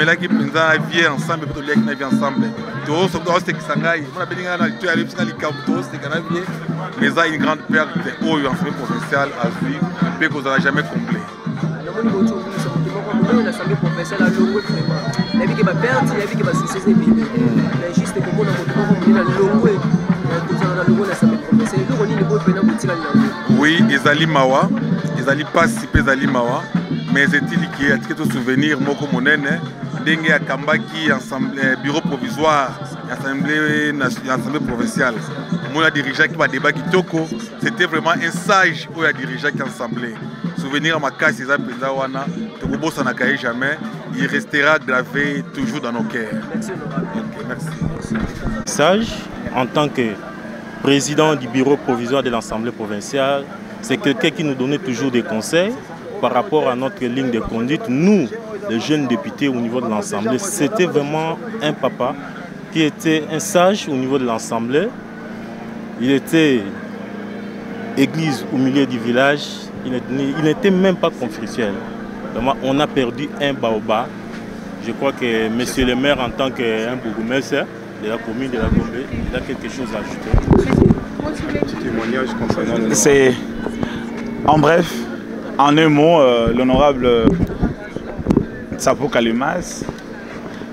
tomelaki mpenza vie ensemble mpe toliaki na vie ensemble tosekisa ngai mpona belinga na toyalebisina likambo toseka na vie mais eza une grande perte oyo ensemble provincial azwi mpe kozala jamais comblé. L'Assemblée provinciale a longo vraiment. La vie qui va perdre, la vie qui va soucier c'est bien. Mais juste comme on a montré dans le longo dans le l'Assemblée provinciale. Donc on dit le beau pendant petit là. Oui, ezali mawa, ezali pasi pe ezali mawa, mais est-il qui a tout souvenir moko monene ndenge akambaki ensemble bureau provisoire, assemblée provinciale. Mon dirigeant qui va débat kitoko, c'était vraiment un sage où il a dirigé qui assemblée. Souvenir à ma casse, ils ont wana, Tokobo ça n'a jamais, il restera gravé toujours dans nos cœurs. Merci. Okay, merci. Sage, en tant que président du bureau provisoire de l'Assemblée provinciale, c'est quelqu'un qui nous donnait toujours des conseils par rapport à notre ligne de conduite. Nous, les jeunes députés au niveau de l'Assemblée, c'était vraiment un papa qui était un sage au niveau de l'Assemblée. Il était église au milieu du village. Il n'était même pas conflictuel. On a perdu un baobab. Je crois que monsieur le maire, en tant qu'un bourgmestre de la commune de la Gombe, il a quelque chose à ajouter. Témoignage concernant c'est, en bref, en un mot, l'honorable Tsapo Kalimas,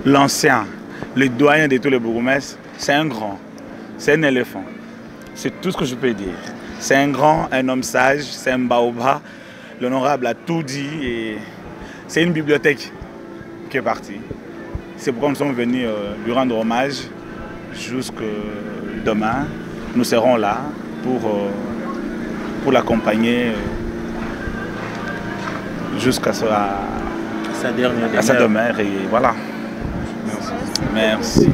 l'ancien, le doyen de tous les bourgmestres, c'est un grand, c'est un éléphant. C'est tout ce que je peux dire. C'est un grand, un homme sage, c'est un baobab. L'honorable a tout dit et c'est une bibliothèque qui est partie. C'est pourquoi nous sommes venus lui rendre hommage. Jusque demain, nous serons là pour l'accompagner jusqu'à sa demeure. Et voilà. Merci.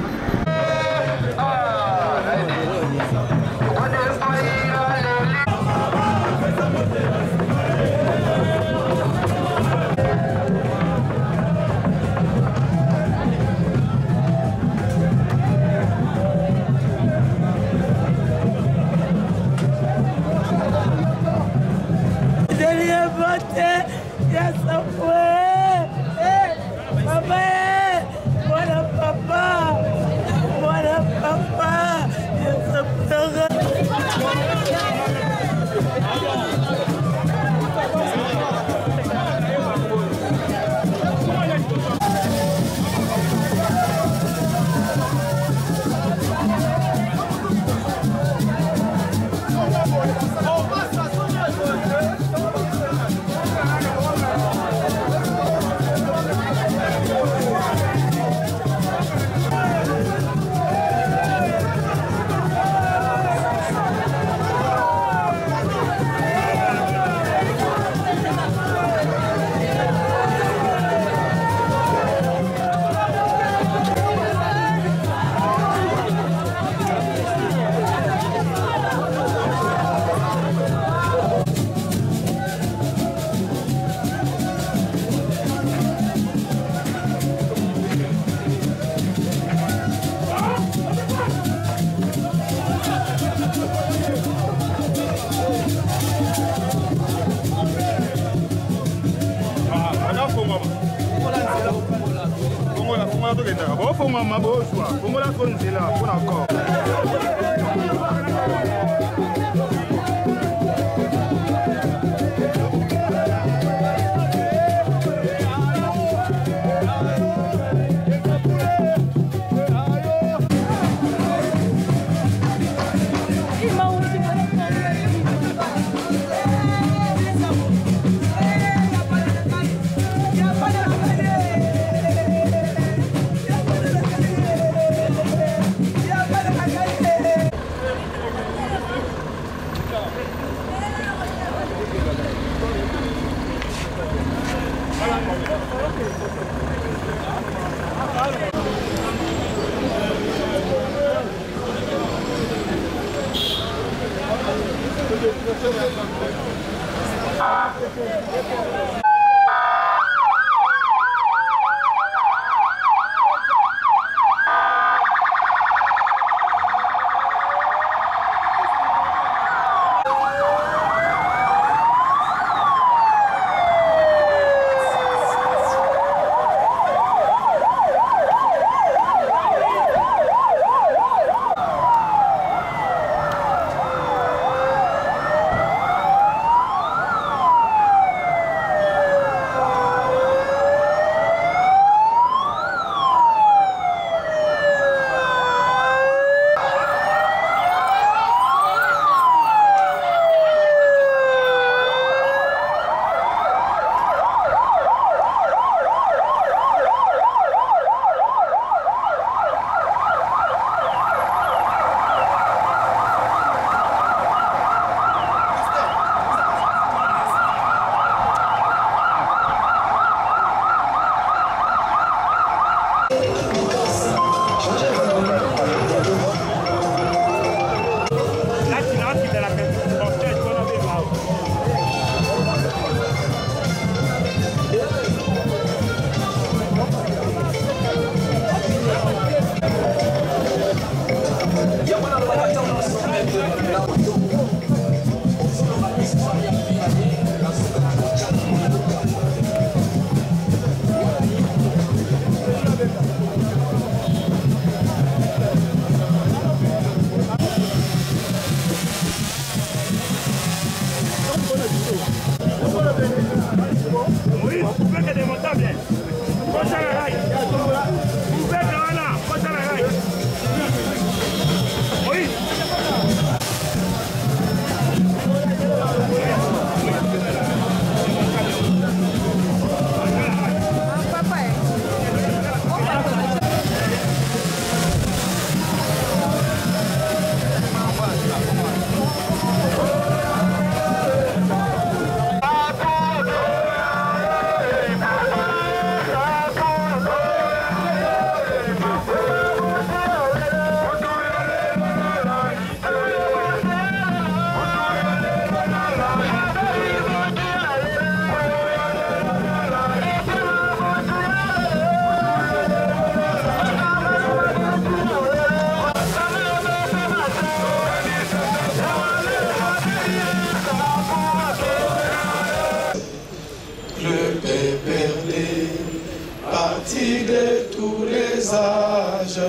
De tous les âges,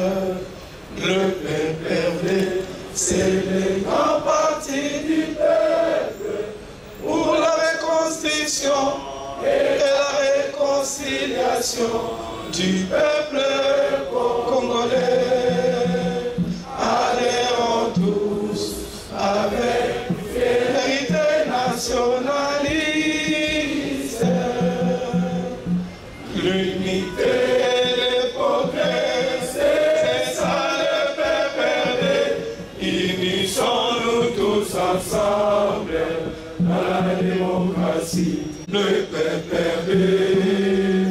le PPRD, c'est les grands partis du peuple pour la reconstruction et la réconciliation du peuple congolais. Adhérons tous avec vérité nationaliste, l'unité. Ensemble dans la démocratie, le PPRD,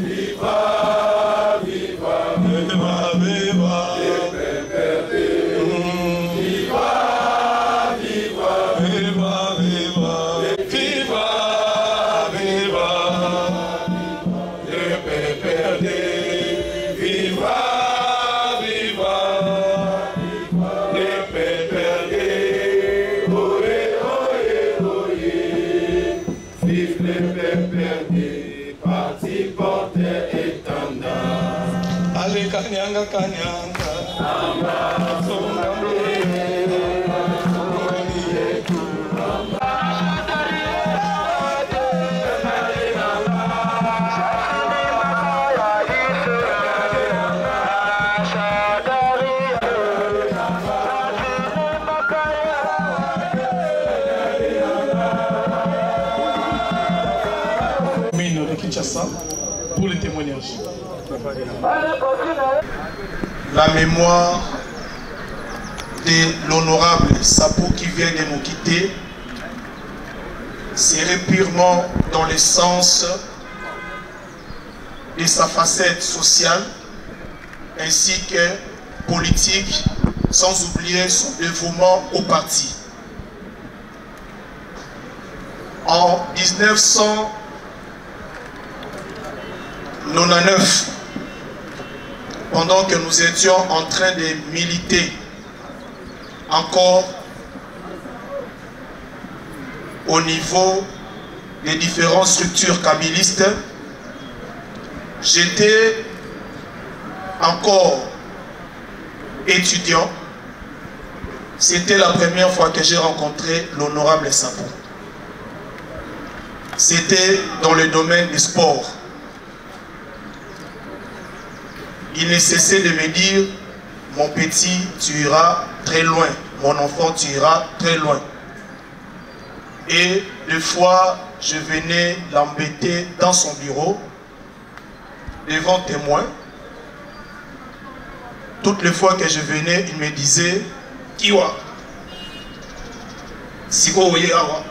viva, viva, viva, viva, le PPRD, viva, viva, viva, viva, viva, viva, le PPRD, viva, viva, le PPRD. Vive le PPRD, parti porteur et tendance. Allez, Kanyanga, Kanyanga. Pour les témoignages. La mémoire de l'honorable Sapou qui vient de nous quitter serait purement dans le sens de sa facette sociale ainsi que politique, sans oublier son dévouement au parti. En 1999, pendant que nous étions en train de militer encore au niveau des différentes structures kabylistes, j'étais encore étudiant. C'était la première fois que j'ai rencontré l'honorable Sapou. C'était dans le domaine du sport. Il ne cessait de me dire, mon petit, tu iras très loin. Mon enfant, tu iras très loin. Et des fois, je venais l'embêter dans son bureau, devant témoins. Toutes les fois que je venais, il me disait, Kiwa, Siko Oyeawa,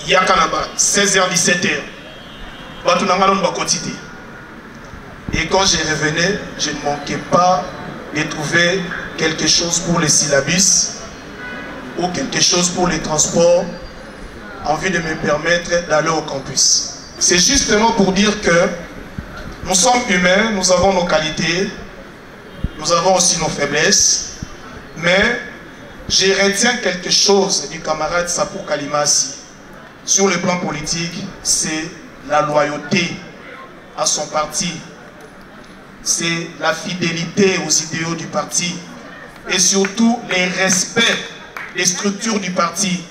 Yakanaba, 16h, 17h, Batunangalon Bakotite. Et quand je revenais, je ne manquais pas de trouver quelque chose pour les syllabus ou quelque chose pour les transports en vue de me permettre d'aller au campus. C'est justement pour dire que nous sommes humains, nous avons nos qualités, nous avons aussi nos faiblesses, mais je retiens quelque chose du camarade Sapou Kalimasi. Sur le plan politique, c'est la loyauté à son parti. C'est la fidélité aux idéaux du parti et surtout le respect des structures du parti.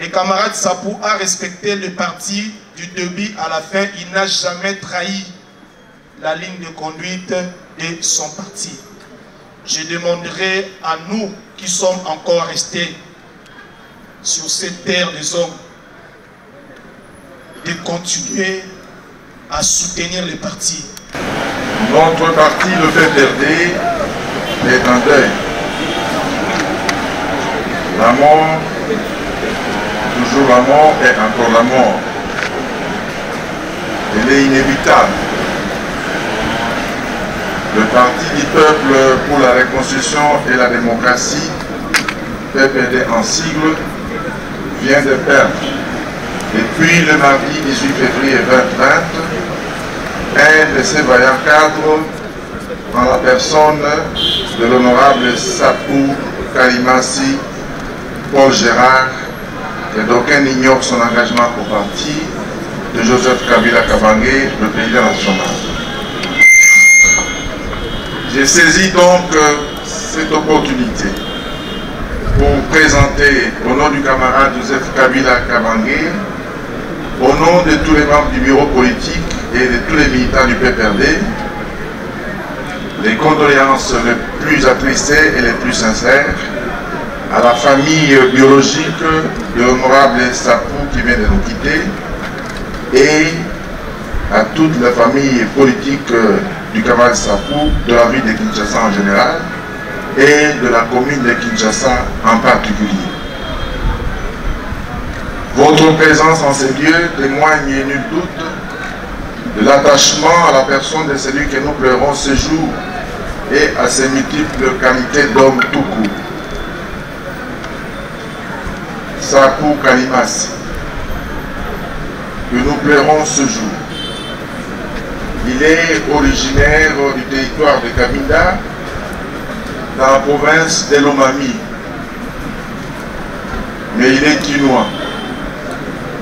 le camarade Sapou a respecté le parti du début à la fin. Il n'a jamais trahi la ligne de conduite de son parti. Je demanderai à nous qui sommes encore restés sur cette terre des hommes de continuer à soutenir le parti. Notre parti, le PPRD, est en deuil. La mort, toujours la mort et encore la mort. Elle est inévitable. Le Parti du peuple pour la reconstruction et la démocratie, PPD en sigle, vient de perdre, depuis le mardi 18 février 2020, un de ses vaillants cadres en la personne de l'honorable Sapou Kalimassi Paul Gérard, et d'aucun ignore son engagement au parti de Joseph Kabila Kabange, le président national. J'ai saisi donc cette opportunité pour présenter au nom du camarade Joseph Kabila Kabange, au nom de tous les membres du bureau politique et de tous les militants du PPRD, les condoléances les plus attristées et les plus sincères à la famille biologique de l'honorable Sapou qui vient de nous quitter et à toute la famille politique du camarade Sapou, de la ville de Kinshasa en général et de la commune de Kinshasa en particulier. Votre présence en ces lieux témoigne nul doute de l'attachement à la personne de celui que nous pleurons ce jour et à ses multiples qualités d'homme tout court. Sapou Kalimassi, que nous pleurons ce jour. Il est originaire du territoire de Kabinda, dans la province de Lomami. Mais il est quinois,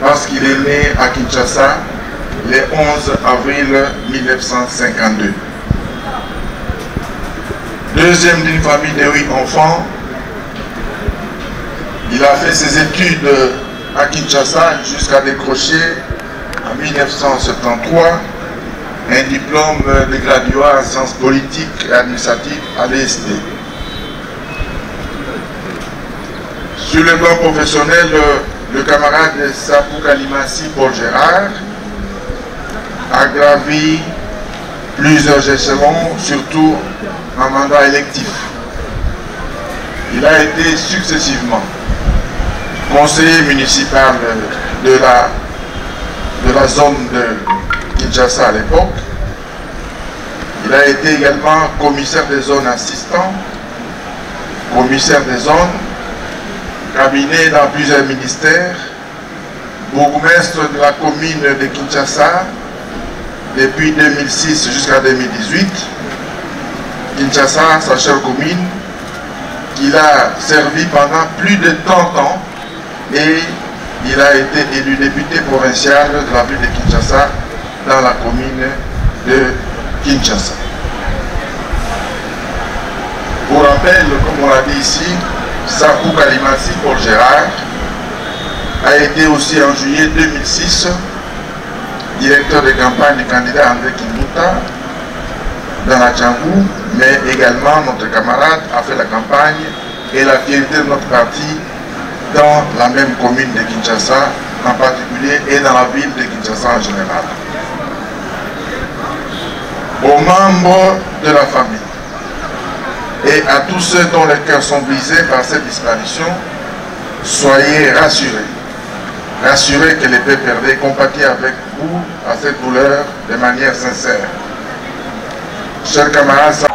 parce qu'il est né à Kinshasa le 11 avril 1952. Deuxième d'une famille de 8 enfants, il a fait ses études à Kinshasa jusqu'à décrocher en 1973 un diplôme de graduat en sciences politiques et administratives à l'EST. Sur le plan professionnel, le camarade Sapou Kalimassi Paul Gérard a gravi plusieurs échelons, surtout en mandat électif. Il a été successivement conseiller municipal de la zone de Kinshasa à l'époque. Il a été également commissaire des zones assistant, commissaire des zones, cabinet dans plusieurs ministères, bourgmestre de la commune de Kinshasa depuis 2006 jusqu'à 2018. Kinshasa, sa chère commune, qu'il a servi pendant plus de 30 ans et il a été élu député provincial de la ville de Kinshasa dans la commune de Kinshasa. Pour rappel, comme on l'a dit ici, Sapou Kalimassi Paul Gérard a été aussi en juillet 2006 directeur de campagne du candidat André Kimbuta dans la Tchangou, mais également notre camarade a fait la campagne et la fierté de notre parti dans la même commune de Kinshasa en particulier et dans la ville de Kinshasa en général. Aux membres de la famille et à tous ceux dont les cœurs sont brisés par cette disparition, soyez rassurés. Rassurez que les PPRD compatit avec vous à cette douleur de manière sincère. Chers camarades,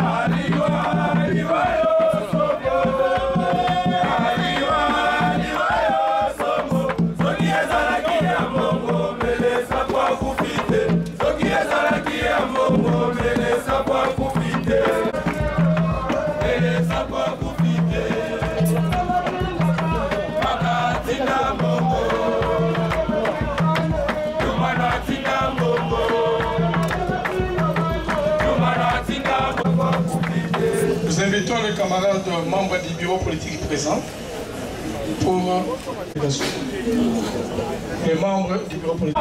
Arriba, arriba, yo soy national du bureau politique présent pour les membres du bureau politique.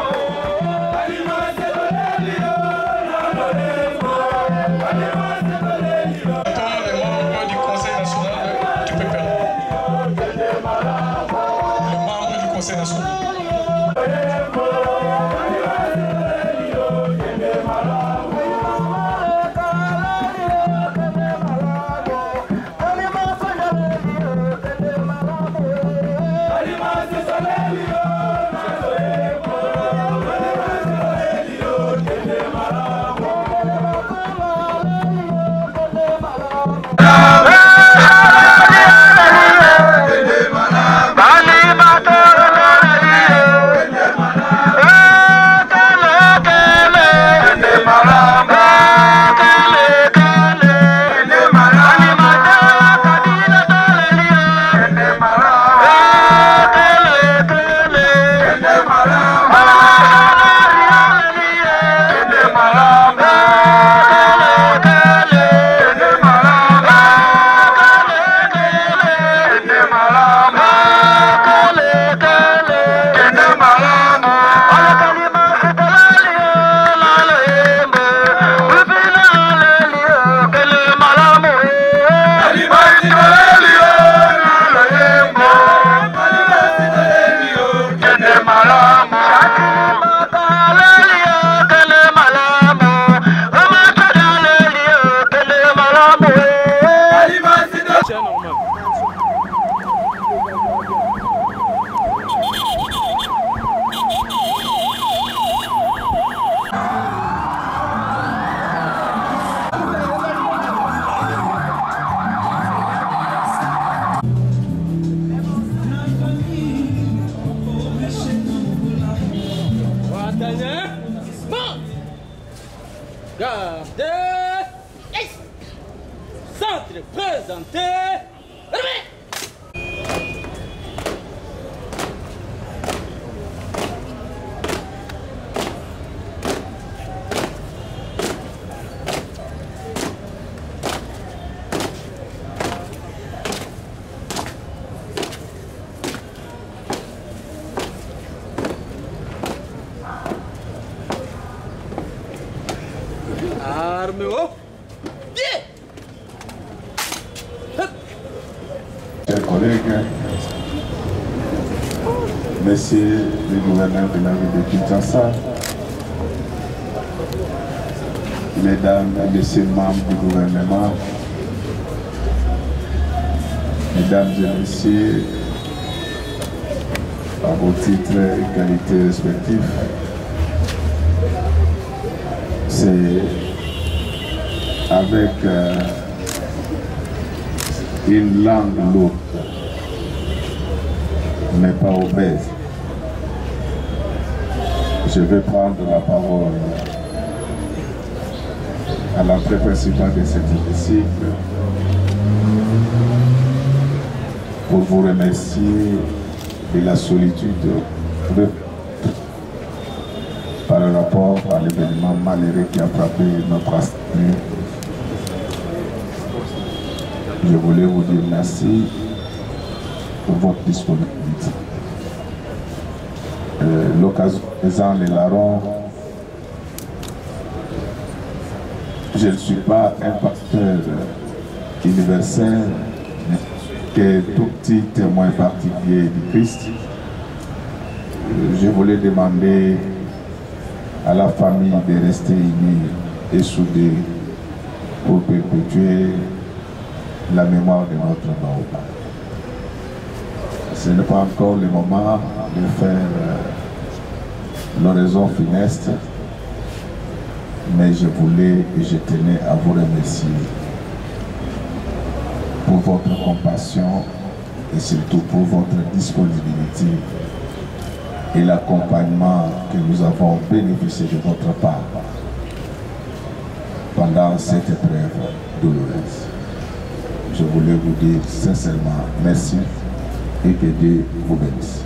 Centre présenté. Arme haut. Pied. Chers collègues, messieurs les gouverneurs de la ville de Kinshasa, mesdames et messieurs membres du gouvernement, mesdames et messieurs, à vos titres et qualités respectifs, c'est avec une langue lourde, mais pas obèse. Je vais prendre la parole à l'entrée principale de cet hémicycle pour vous remercier de la solitude par rapport à l'événement malheureux qui a frappé notre assemblée. Je voulais vous dire merci pour votre disponibilité. L'occasion présent les larrons, je ne suis pas un pasteur universel, mais que tout petit témoin particulier du Christ. Je voulais demander à la famille de rester unie et soudée pour perpétuer la mémoire de notre mort. Ce n'est pas encore le moment de faire l'oraison funeste, mais je voulais et je tenais à vous remercier pour votre compassion et surtout pour votre disponibilité et l'accompagnement que nous avons bénéficié de votre part pendant cette épreuve douloureuse. Je voulais vous dire sincèrement merci et que Dieu vous bénisse.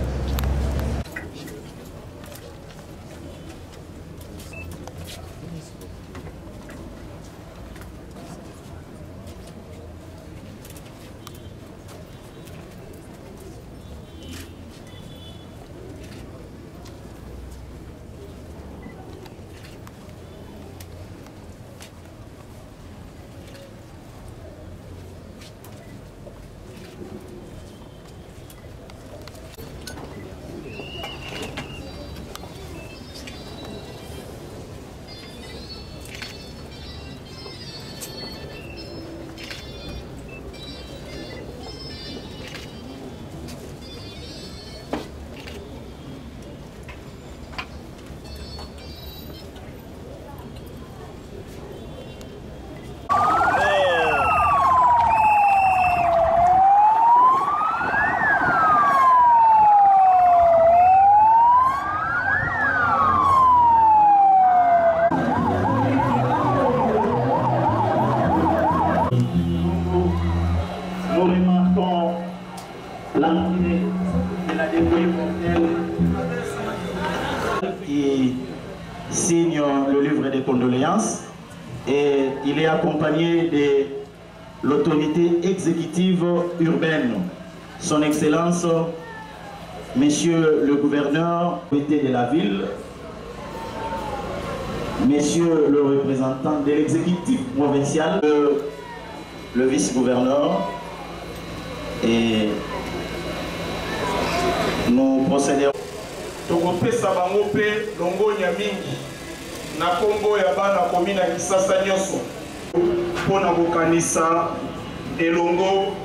l'arrivée de la dépouille mortelle qui signe le livre des condoléances et il est accompagné de l'autorité exécutive urbaine, son Excellence, Monsieur le gouverneur de la ville, Monsieur le représentant de l'exécutif provincial, le vice-gouverneur, et nous procédons. Tokopesa bango pe longonya mingi na Kongo ya bana komina Kisasa nyoso pona kokanisa elongo